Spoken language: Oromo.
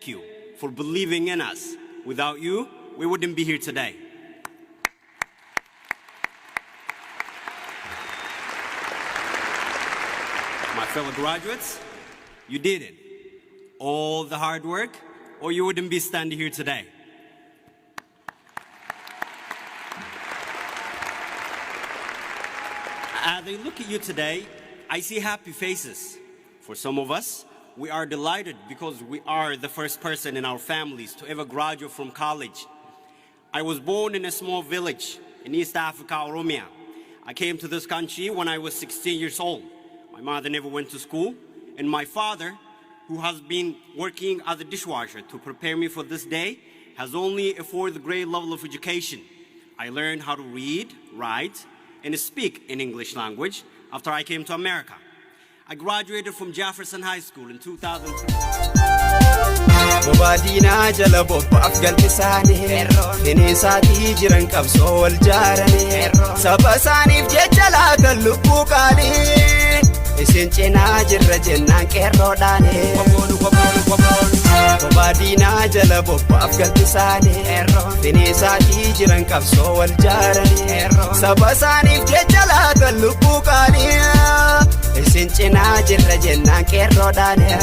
you for believing in us. Without you, we wouldn't be here today. My fellow graduates, you did it. All the hard work, or you wouldn't be standing here today. As I look at you today, I see happy faces. For some of us, we are delighted because we are the first person in our families to ever graduate from college. I was born in a small village in East Africa, Oromia. I came to this country when I was 16 years old. My mother never went to school, and my father, who has been working as a dishwasher to prepare me for this day, has only a fourth grade level of education. I learned how to read, write, and speak in English language after I came to America. I graduated from Jefferson High School in 2003. Mubadina jala bobbaaf galbisaanii Finisaatii jiran qabsoo wal jaaranii Saba isaaniif jecha laatan lubbuu qaalii Isin cinaa jirra jennaan qeerroodhaanii Mubadina jala bobbaaf galbisaanii Finisaatii jiran qabsoo wal jaaranii Saba isaaniif jecha laatan lubbuu qaalii Isin cinaa jirra jennaan qeerroodhaanii